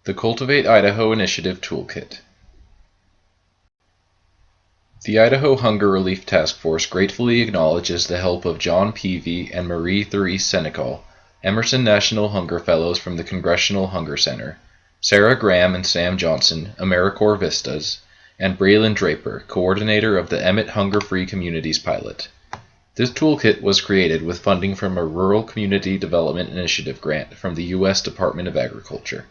The Cultivate Idaho Initiative Toolkit. The Idaho Hunger Relief Task Force gratefully acknowledges the help of John Peavy and Marie Therese Senecal, Emerson National Hunger Fellows from the Congressional Hunger Center, Sarah Graham and Sam Johnson, AmeriCorps Vistas, and Braylon Draper, coordinator of the Emmett Hunger-Free Communities Pilot. This toolkit was created with funding from a Rural Community Development Initiative grant from the U.S. Department of Agriculture.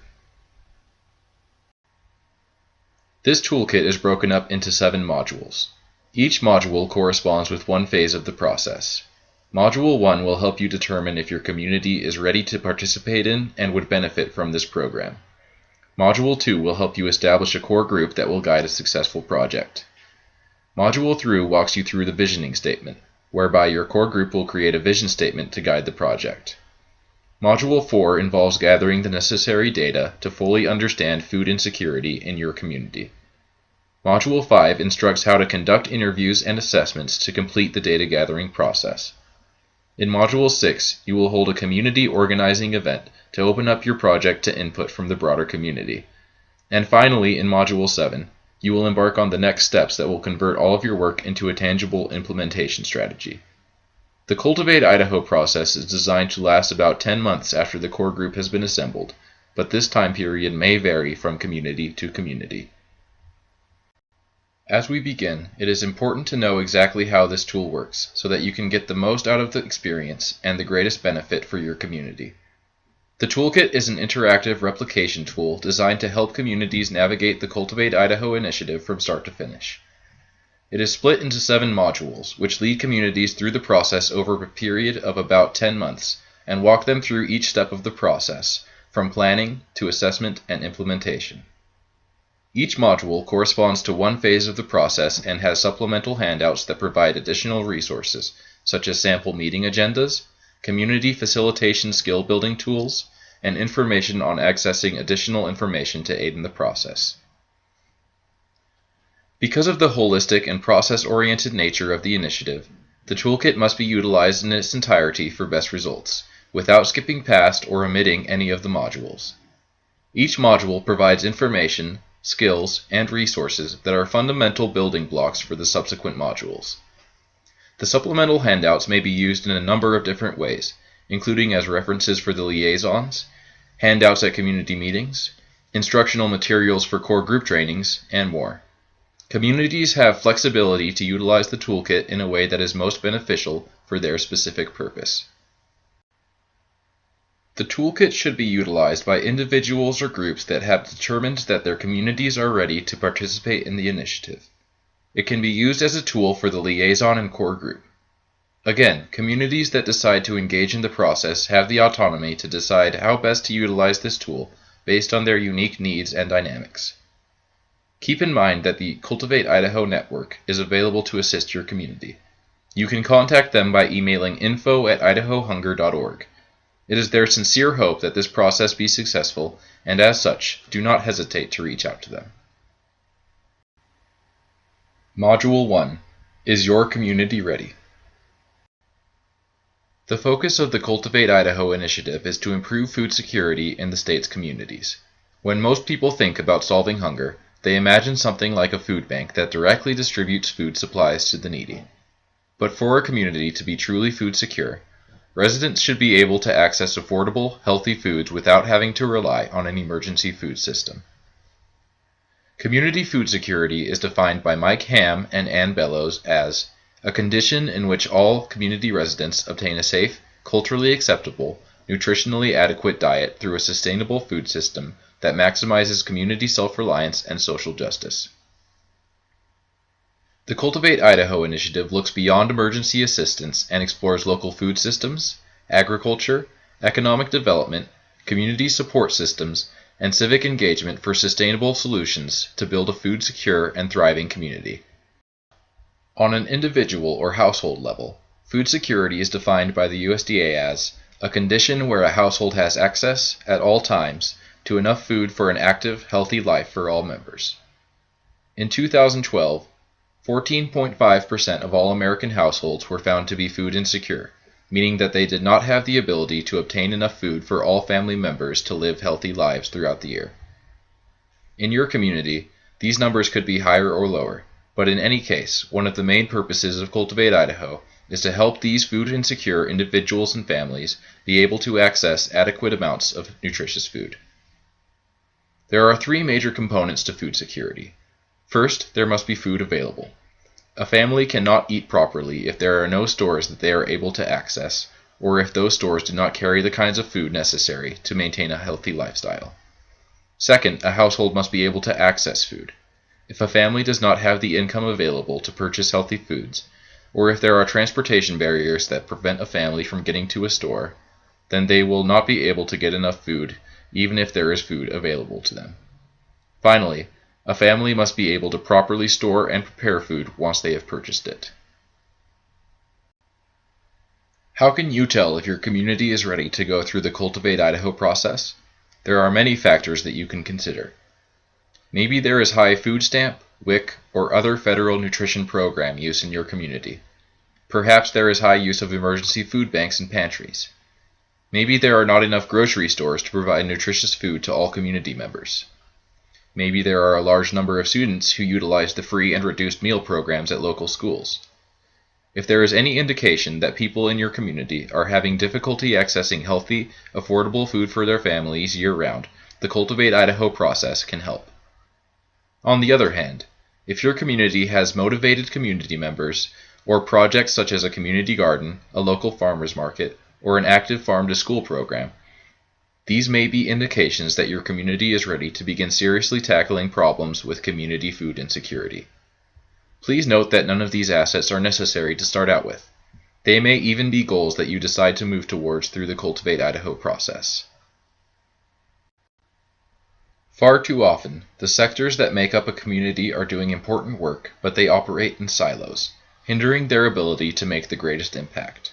This toolkit is broken up into 7 modules. Each module corresponds with one phase of the process. Module 1 will help you determine if your community is ready to participate in and would benefit from this program. Module 2 will help you establish a core group that will guide a successful project. Module 3 walks you through the visioning statement, whereby your core group will create a vision statement to guide the project. Module 4 involves gathering the necessary data to fully understand food insecurity in your community. Module 5 instructs how to conduct interviews and assessments to complete the data gathering process. In Module 6, you will hold a community organizing event to open up your project to input from the broader community. And finally, in Module 7, you will embark on the next steps that will convert all of your work into a tangible implementation strategy. The Cultivate Idaho process is designed to last about 10 months after the core group has been assembled, but this time period may vary from community to community. As we begin, it is important to know exactly how this tool works so that you can get the most out of the experience and the greatest benefit for your community. The toolkit is an interactive replication tool designed to help communities navigate the Cultivate Idaho initiative from start to finish. It is split into 7 modules, which lead communities through the process over a period of about 10 months and walk them through each step of the process, from planning to assessment and implementation. Each module corresponds to one phase of the process and has supplemental handouts that provide additional resources, such as sample meeting agendas, community facilitation skill-building tools, and information on accessing additional information to aid in the process. Because of the holistic and process-oriented nature of the initiative, the toolkit must be utilized in its entirety for best results, without skipping past or omitting any of the modules. Each module provides information, skills, and resources that are fundamental building blocks for the subsequent modules. The supplemental handouts may be used in a number of different ways, including as references for the liaisons, handouts at community meetings, instructional materials for core group trainings, and more. Communities have flexibility to utilize the toolkit in a way that is most beneficial for their specific purpose. The toolkit should be utilized by individuals or groups that have determined that their communities are ready to participate in the initiative. It can be used as a tool for the liaison and core group. Again, communities that decide to engage in the process have the autonomy to decide how best to utilize this tool based on their unique needs and dynamics. Keep in mind that the Cultivate Idaho network is available to assist your community. You can contact them by emailing info@idahohunger.org. It is their sincere hope that this process be successful, and as such, do not hesitate to reach out to them. Module 1. Is your community ready? The focus of the Cultivate Idaho initiative is to improve food security in the state's communities. When most people think about solving hunger, they imagine something like a food bank that directly distributes food supplies to the needy. But for a community to be truly food secure, residents should be able to access affordable, healthy foods without having to rely on an emergency food system. Community food security is defined by Mike Ham and Ann Bellows as a condition in which all community residents obtain a safe, culturally acceptable, nutritionally adequate diet through a sustainable food system that maximizes community self-reliance and social justice. The Cultivate Idaho initiative looks beyond emergency assistance and explores local food systems, agriculture, economic development, community support systems, and civic engagement for sustainable solutions to build a food-secure and thriving community. On an individual or household level, food security is defined by the USDA as a condition where a household has access, at all times, to enough food for an active, healthy life for all members. In 2012, 14.5% of all American households were found to be food insecure, meaning that they did not have the ability to obtain enough food for all family members to live healthy lives throughout the year. In your community, these numbers could be higher or lower, but in any case, one of the main purposes of Cultivate Idaho is to help these food insecure individuals and families be able to access adequate amounts of nutritious food. There are three major components to food security. First, there must be food available. A family cannot eat properly if there are no stores that they are able to access, or if those stores do not carry the kinds of food necessary to maintain a healthy lifestyle. Second, a household must be able to access food. If a family does not have the income available to purchase healthy foods, or if there are transportation barriers that prevent a family from getting to a store, then they will not be able to get enough food even if there is food available to them. Finally, a family must be able to properly store and prepare food once they have purchased it. How can you tell if your community is ready to go through the Cultivate Idaho process? There are many factors that you can consider. Maybe there is high food stamp, WIC, or other federal nutrition program use in your community. Perhaps there is high use of emergency food banks and pantries. Maybe there are not enough grocery stores to provide nutritious food to all community members. Maybe there are a large number of students who utilize the free and reduced meal programs at local schools. If there is any indication that people in your community are having difficulty accessing healthy, affordable food for their families year-round, the Cultivate Idaho process can help. On the other hand, if your community has motivated community members, or projects such as a community garden, a local farmers market, or an active farm-to-school program, these may be indications that your community is ready to begin seriously tackling problems with community food insecurity. Please note that none of these assets are necessary to start out with. They may even be goals that you decide to move towards through the Cultivate Idaho process. Far too often, the sectors that make up a community are doing important work, but they operate in silos, hindering their ability to make the greatest impact.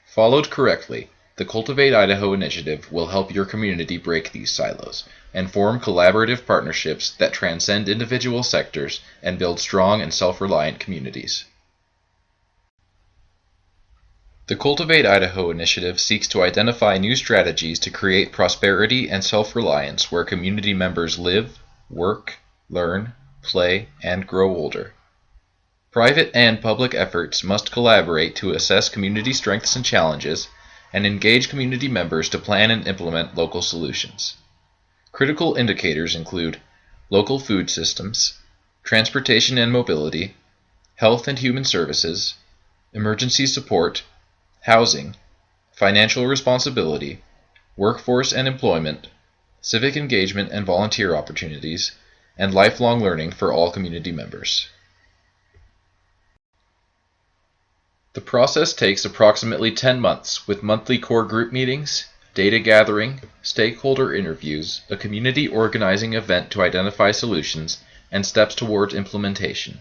Followed correctly, the Cultivate Idaho initiative will help your community break these silos and form collaborative partnerships that transcend individual sectors and build strong and self-reliant communities. The Cultivate Idaho initiative seeks to identify new strategies to create prosperity and self-reliance where community members live, work, learn, play, and grow older. Private and public efforts must collaborate to assess community strengths and challenges and engage community members to plan and implement local solutions. Critical indicators include local food systems, transportation and mobility, health and human services, emergency support, housing, financial responsibility, workforce and employment, civic engagement and volunteer opportunities, and lifelong learning for all community members. The process takes approximately 10 months with monthly core group meetings, data gathering, stakeholder interviews, a community organizing event to identify solutions, and steps towards implementation.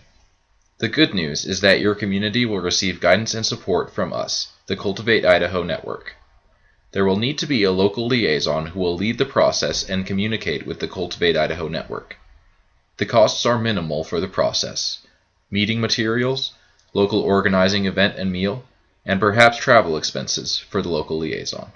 The good news is that your community will receive guidance and support from us, the Cultivate Idaho Network. There will need to be a local liaison who will lead the process and communicate with the Cultivate Idaho Network. The costs are minimal for the process: meeting materials, local organizing event and meal, and perhaps travel expenses for the local liaison.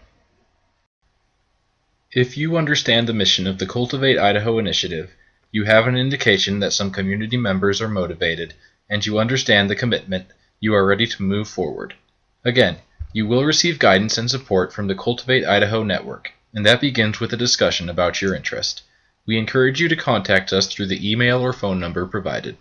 If you understand the mission of the Cultivate Idaho initiative, you have an indication that some community members are motivated, and you understand the commitment, you are ready to move forward. Again, you will receive guidance and support from the Cultivate Idaho Network, and that begins with a discussion about your interest. We encourage you to contact us through the email or phone number provided.